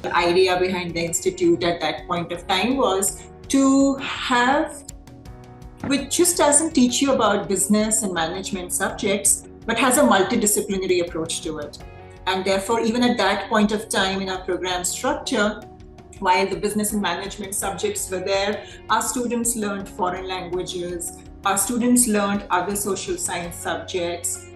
The idea behind the institute at that point of time was to have, which just doesn't teach you about business and management subjects, but has a multidisciplinary approach to it. And therefore, even at that point of time in our program structure, while the business and management subjects were there, our students learned foreign languages, our students learned other social science subjects.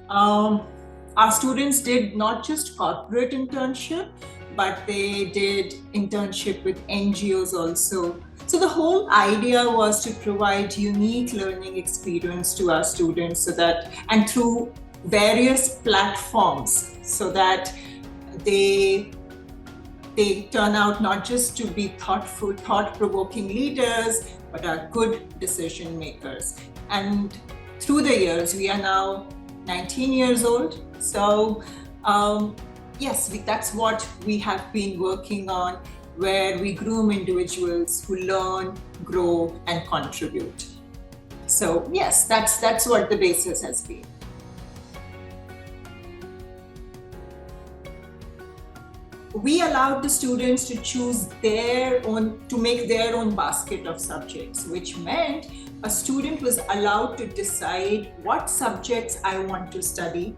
Our students did not just corporate internship, but they did internship with NGOs also. So the whole idea was to provide unique learning experience to our students so that, and through various platforms, so that they turn out not just to be thoughtful, thought-provoking leaders, but are good decision makers. And through the years, we are now 19 years old. So yes, that's what we have been working on, where we groom individuals who learn, grow, and contribute. So yes, that's what the basis has been. We allowed the students to choose to make their own basket of subjects, which meant a student was allowed to decide what subjects I want to study.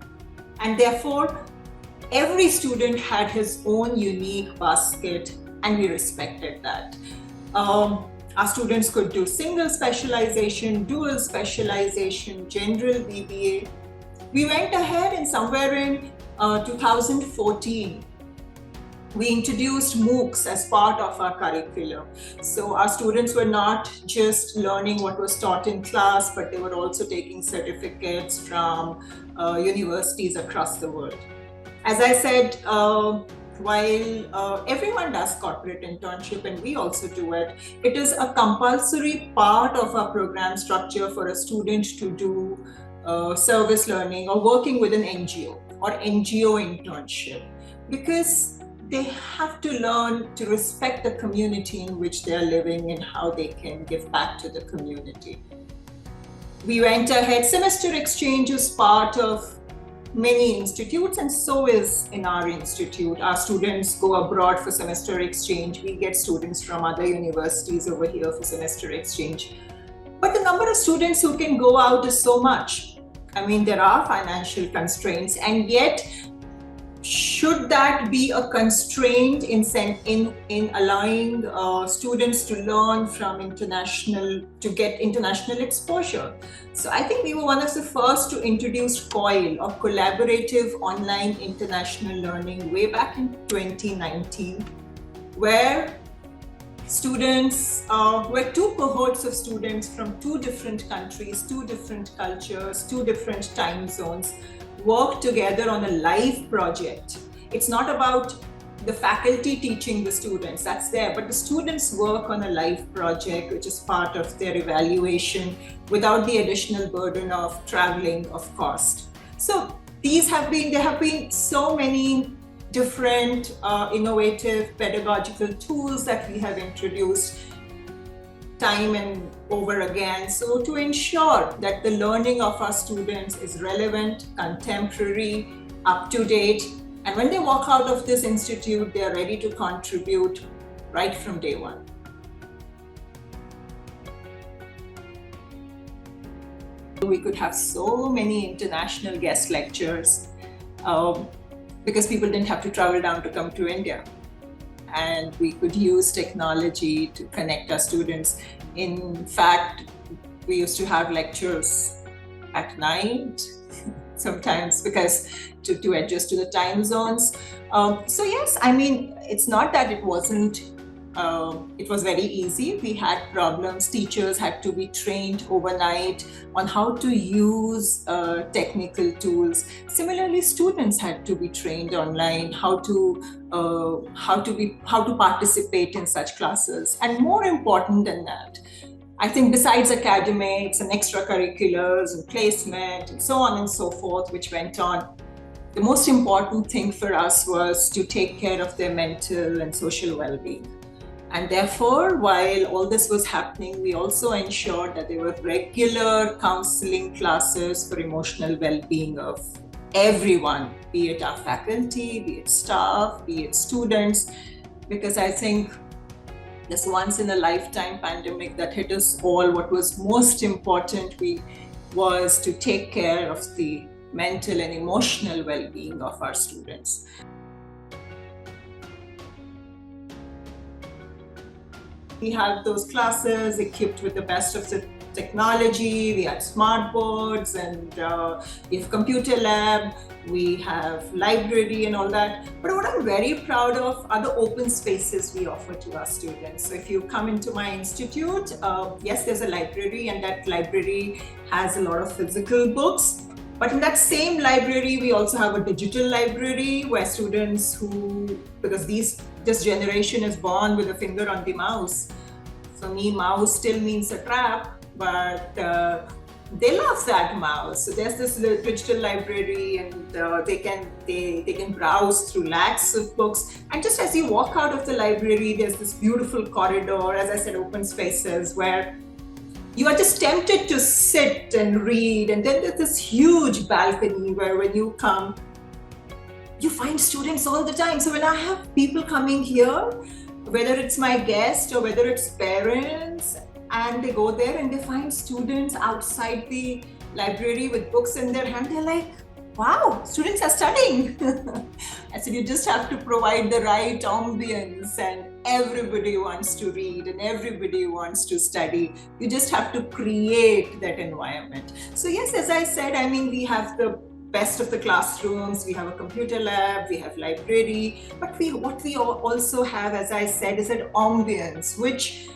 And therefore, every student had his own unique basket, and we respected that. Our students could do single specialization, dual specialization, general BBA. We went ahead and somewhere in 2014, we introduced MOOCs as part of our curriculum. So our students were not just learning what was taught in class, but they were also taking certificates from universities across the world. As I said, while everyone does corporate internship and we also do it, it is a compulsory part of our program structure for a student to do service learning or working with an NGO or NGO internship, because they have to learn to respect the community in which they are living and how they can give back to the community. We went ahead. Semester exchange is part of many institutes, and so is in our institute. Our students go abroad for semester exchange. We get students from other universities over here for semester exchange. But the number of students who can go out is so much. I mean, there are financial constraints, and yet, should that be a constraint in allowing students to learn from to get international exposure? So I think we were one of the first to introduce COIL, or Collaborative Online International Learning, way back in 2019, where students, where two cohorts of students from two different countries, two different cultures, two different time zones, work together on a live project. It's not about the faculty teaching the students, that's there, but the students work on a live project, which is part of their evaluation without the additional burden of traveling, of cost. So there have been so many different innovative pedagogical tools that we have introduced time and over again, so to ensure that the learning of our students is relevant, contemporary, up to date, and when they walk out of this institute, they are ready to contribute right from day one. We could have so many international guest lectures because people didn't have to travel down to come to India. And we could use technology to connect our students. In fact, we used to have lectures at night sometimes because to adjust to the time zones. So yes, I mean, it's not that it wasn't, it was very easy. We had problems. Teachers had to be trained overnight on how to use technical tools. Similarly, students had to be trained online how to participate in such classes. And more important than that, I think besides academics and extracurriculars and placement and so on and so forth, which went on, the most important thing for us was to take care of their mental and social well-being. And therefore, while all this was happening, we also ensured that there were regular counseling classes for emotional well-being of everyone, be it our faculty, be it staff, be it students, because I think this once in a lifetime pandemic that hit us all, what was most important was to take care of the mental and emotional well-being of our students. We had those classes equipped with the best of the technology. We had smart boards, and we have computer lab, we have library and all that. But what I'm very proud of are the open spaces we offer to our students. So if you come into my institute, yes, there's a library, and that library has a lot of physical books. But in that same library, we also have a digital library where students because this generation is born with a finger on the mouse. For me, mouse still means a trap, but they love that mouse. So there's this digital library, and they can browse through lakhs of books. And just as you walk out of the library, there's this beautiful corridor, as I said, open spaces where you are just tempted to sit and read. And then there's this huge balcony where when you come, you find students all the time. So when I have people coming here, whether it's my guest or whether it's parents, and they go there and they find students outside the library with books in their hand, they're like, wow, students are studying. I said, you just have to provide the right ambience, and everybody wants to read and everybody wants to study. You just have to create that environment. So yes, as I said, I mean, we have the best of the classrooms, we have a computer lab, we have library, but what we also have, as I said, is an ambience which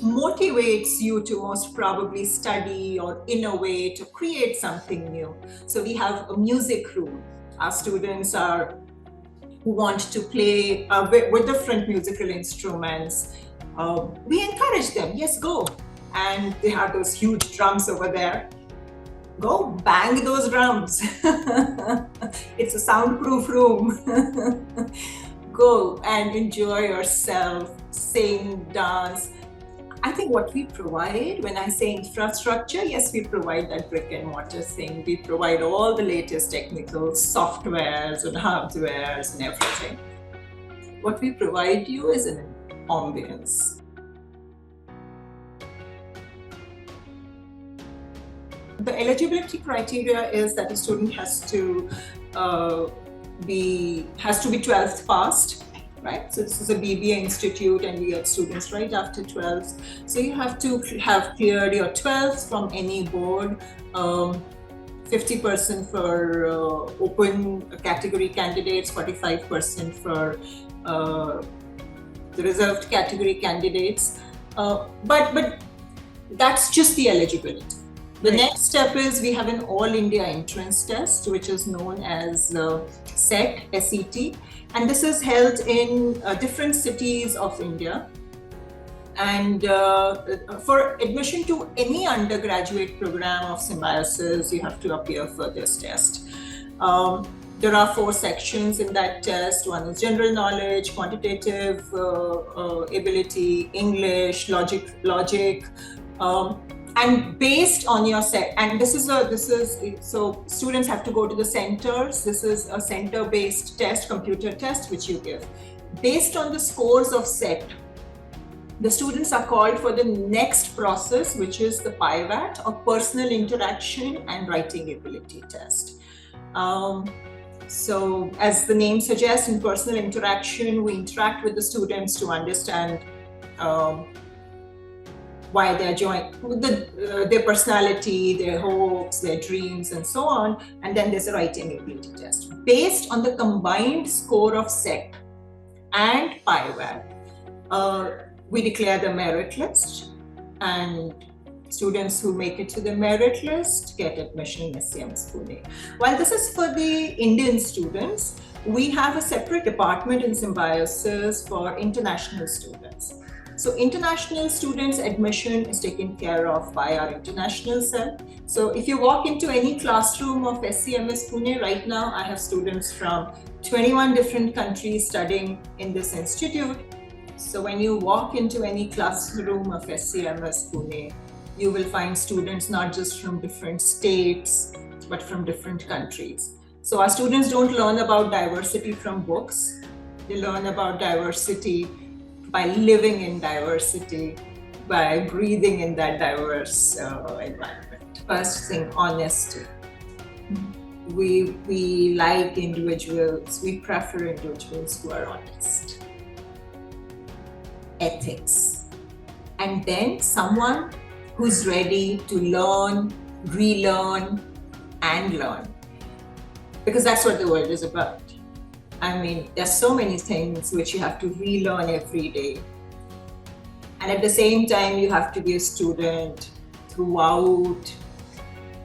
motivates you to most probably study or innovate or create something new. So we have a music room. Our students who want to play with different musical instruments. We encourage them, yes, go. And they have those huge drums over there. Go bang those drums. It's a soundproof room. Go and enjoy yourself, sing, dance. I think what we provide, when I say infrastructure, yes, we provide that brick and mortar thing. We provide all the latest technical softwares and hardwares and everything. What we provide you is an ambience. The eligibility criteria is that a student has to be 12th passed, right? So this is a BBA institute, and we get students right after 12th. So you have to have cleared your 12th from any board. 50% for open category candidates, 45% for the reserved category candidates. But that's just the eligibility. The next step is we have an All India Entrance Test, which is known as SET, SET, and this is held in different cities of India. And for admission to any undergraduate program of Symbiosis, you have to appear for this test. There are 4 sections in that test. One is general knowledge, quantitative ability, English, logic. And based on your set, and so students have to go to the centers. This is a center-based test, computer test, which you give. Based on the scores of set, the students are called for the next process, which is the PI and WAT, or personal interaction and writing ability test. So as the name suggests, in personal interaction, we interact with the students to understand why they're joined, their personality, their hopes, their dreams, and so on. And then there's a writing ability test. Based on the combined score of SET and PI and WAT, we declare the merit list, and students who make it to the merit list get admission in SCMS Pune. While this is for the Indian students, we have a separate department in Symbiosis for international students. So international students' admission is taken care of by our international cell. So if you walk into any classroom of SCMS Pune right now, I have students from 21 different countries studying in this institute. So when you walk into any classroom of SCMS Pune, you will find students not just from different states, but from different countries. So our students don't learn about diversity from books. They learn about diversity by living in diversity, by breathing in that diverse environment. First thing, honesty. We like individuals, we prefer individuals who are honest. Ethics. And then someone who's ready to learn, relearn, and learn. Because that's what the world is about. I mean, there's so many things which you have to relearn every day. And at the same time, you have to be a student throughout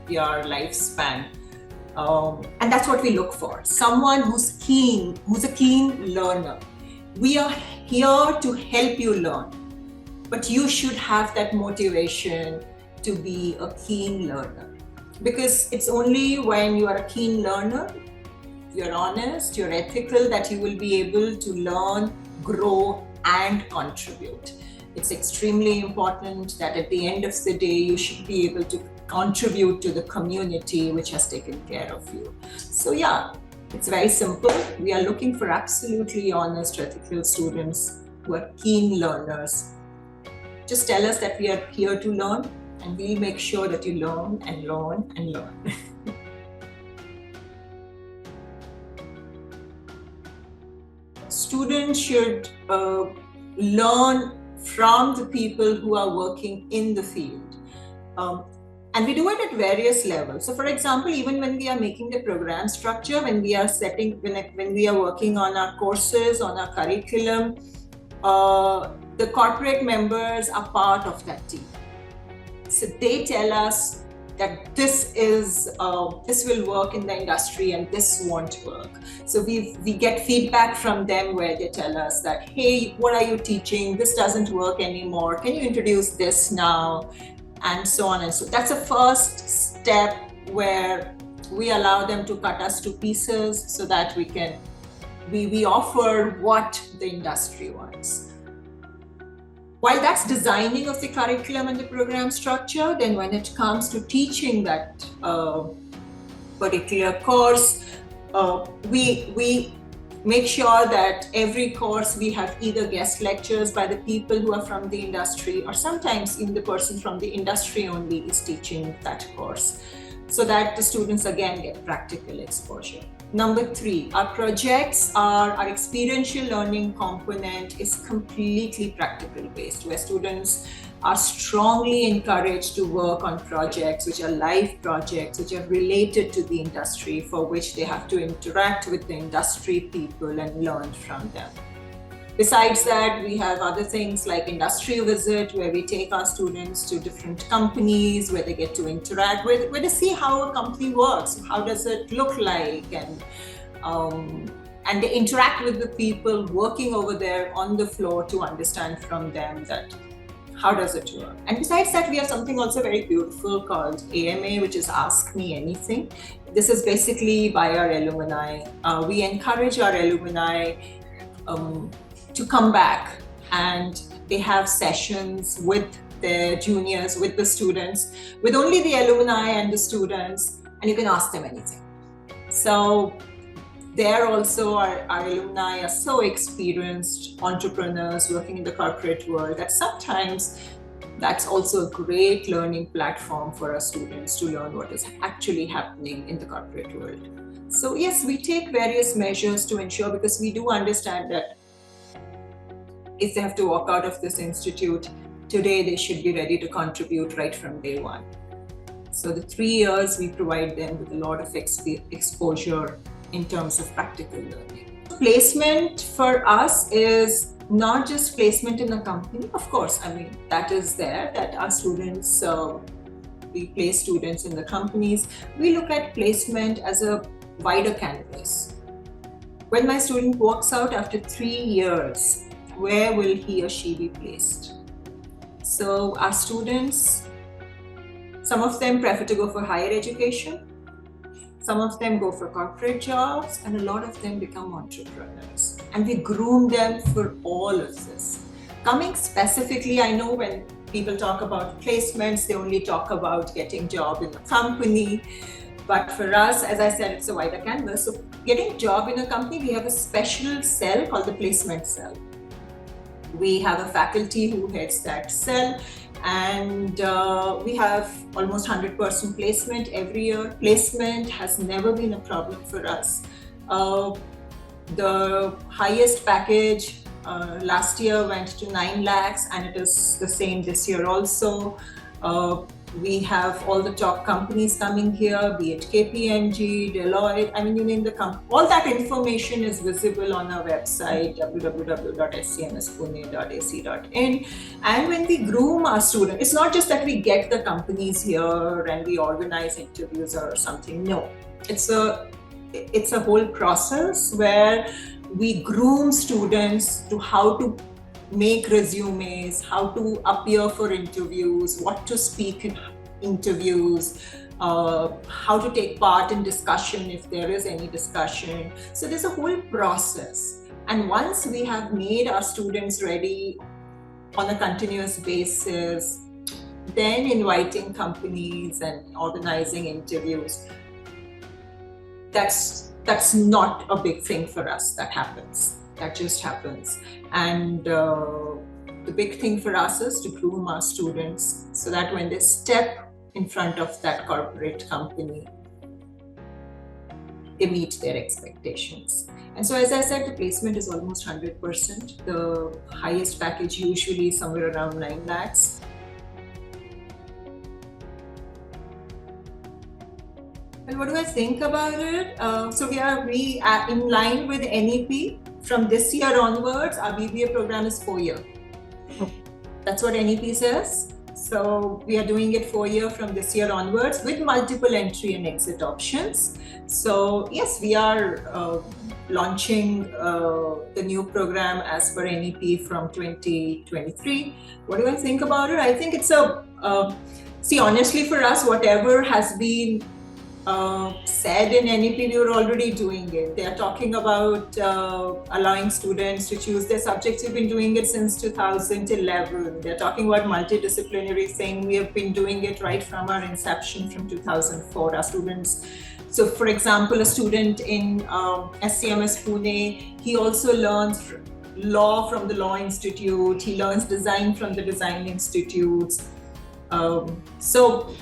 your lifespan. And that's what we look for. Someone who's keen, who's a keen learner. We are here to help you learn, but you should have that motivation to be a keen learner. Because it's only when you are a keen learner, you're honest, you're ethical, that you will be able to learn, grow, and contribute. It's extremely important that at the end of the day, you should be able to contribute to the community which has taken care of you. So yeah, it's very simple. We are looking for absolutely honest, ethical students who are keen learners. Just tell us that we are here to learn, and we'll make sure that you learn and learn and learn. Students should learn from the people who are working in the field. And we do it at various levels. So for example, even when we are making the program structure, when we are when we are working on our courses, on our curriculum, the corporate members are part of that team. So they tell us that this will work in the industry and this won't work. So we get feedback from them where they tell us that, hey, what are you teaching? This doesn't work anymore. Can you introduce this now? And so on and so. That's a first step where we allow them to cut us to pieces so that we offer what the industry wants. While that's designing of the curriculum and the program structure, then when it comes to teaching that particular course, we make sure that every course we have either guest lectures by the people who are from the industry, or sometimes even the person from the industry only is teaching that course, so that the students again get practical exposure. Number 3, our projects our experiential learning component is completely practical based, where students are strongly encouraged to work on projects which are live projects, which are related to the industry, for which they have to interact with the industry people and learn from them. Besides that, we have other things like industry visit, where we take our students to different companies, where they get to interact with, where they see how a company works, how does it look like, and they interact with the people working over there on the floor to understand from them that how does it work. And besides that, we have something also very beautiful called AMA, which is Ask Me Anything. This is basically by our alumni. We encourage our alumni to come back, and they have sessions with their juniors, with the students, with only the alumni and the students, and you can ask them anything. So there also our alumni are so experienced entrepreneurs working in the corporate world that sometimes that's also a great learning platform for our students to learn what is actually happening in the corporate world. So yes, we take various measures to ensure, because we do understand that if they have to walk out of this institute today, they should be ready to contribute right from day one. So the 3 years we provide them with a lot of exposure in terms of practical learning. Placement for us is not just placement in a company. Of course, I mean, that is there, that our students, we place students in the companies. We look at placement as a wider canvas. When my student walks out after 3 years, where will he or she be placed? So our students, some of them prefer to go for higher education, some of them go for corporate jobs, and a lot of them become entrepreneurs. And we groom them for all of this. Coming specifically, I know when people talk about placements, they only talk about getting a job in a company. But for us, as I said, it's a wider canvas. So getting a job in a company, we have a special cell called the placement cell. We have a faculty who heads that cell, and we have almost 100% placement every year. Placement has never been a problem for us. The highest package last year went to 9 lakhs, and it is the same this year also. We have all the top companies coming here, be it KPMG, Deloitte, I mean, you name the company. All that information is visible on our website, www.scmspune.ac.in. And when we groom our students, it's not just that we get the companies here and we organize interviews or something. No, it's a whole process where we groom students to how to make resumes, how to appear for interviews, what to speak in interviews, how to take part in discussion if there is any discussion. So there's a whole process. And once we have made our students ready on a continuous basis, then inviting companies and organizing interviews, that's not a big thing for us. That happens. That just happens. And the big thing for us is to groom our students so that when they step in front of that corporate company, they meet their expectations. And so, as I said, the placement is almost 100%. The highest package usually is somewhere around 9 lakhs. And what do I think about it? So we are in line with NEP. From this year onwards, our BBA program is 4-year. That's what NEP says. So we are doing it 4-year from this year onwards with multiple entry and exit options. So yes, we are launching the new program as per NEP from 2023. What do I think about it? I think it's honestly for us, whatever has been said in NEP, we were already doing it. They are talking about allowing students to choose their subjects. We've been doing it since 2011. They're talking about multidisciplinary thing. We have been doing it right from our inception from 2004. Our students, so for example, a student in SCMS Pune, he also learns law from the Law Institute. He learns design from the Design Institutes. So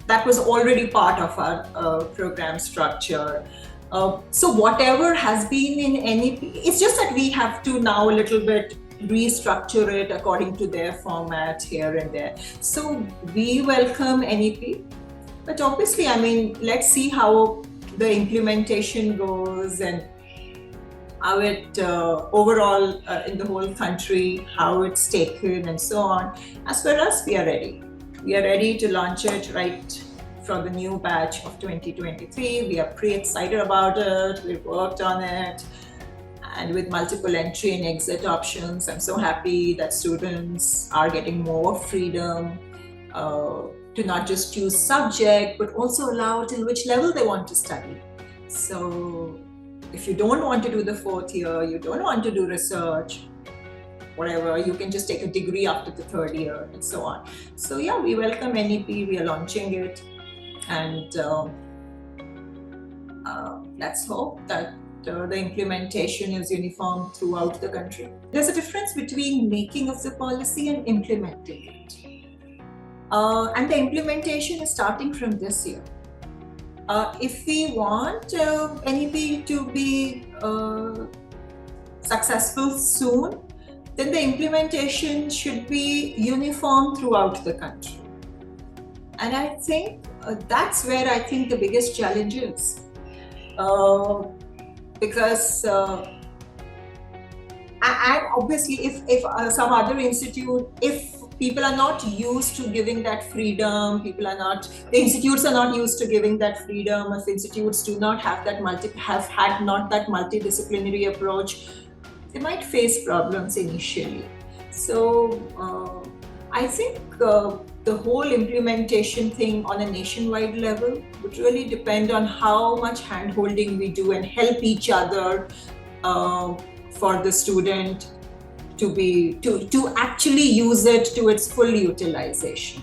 that was already part of our program structure. So whatever has been in NEP, it's just that we have to now a little bit restructure it according to their format here and there. So we welcome NEP, but obviously, I mean, let's see how the implementation goes and how it overall in the whole country, how it's taken and so on. As for us, we are ready. We are ready to launch it right from the new batch of 2023. We are pretty excited about it. We've worked on it. And with multiple entry and exit options, I'm so happy that students are getting more freedom to not just choose subject, but also allow till which level they want to study. So if you don't want to do the 4th year, you don't want to do research, whatever, you can just take a degree after the 3rd year and so on. So yeah, we welcome NEP, we are launching it, and let's hope that the implementation is uniform throughout the country. There's a difference between making of the policy and implementing it. And the implementation is starting from this year. If we want NEP to be successful soon, then the implementation should be uniform throughout the country. And I think that's where I think the biggest challenge is. Because and obviously if some other institute, if people are not used to giving that freedom, the institutes are not used to giving that freedom, if institutes do not have that multidisciplinary approach, they might face problems initially. So I think the whole implementation thing on a nationwide level would really depend on how much hand-holding we do and help each other for the student to actually use it to its full utilization.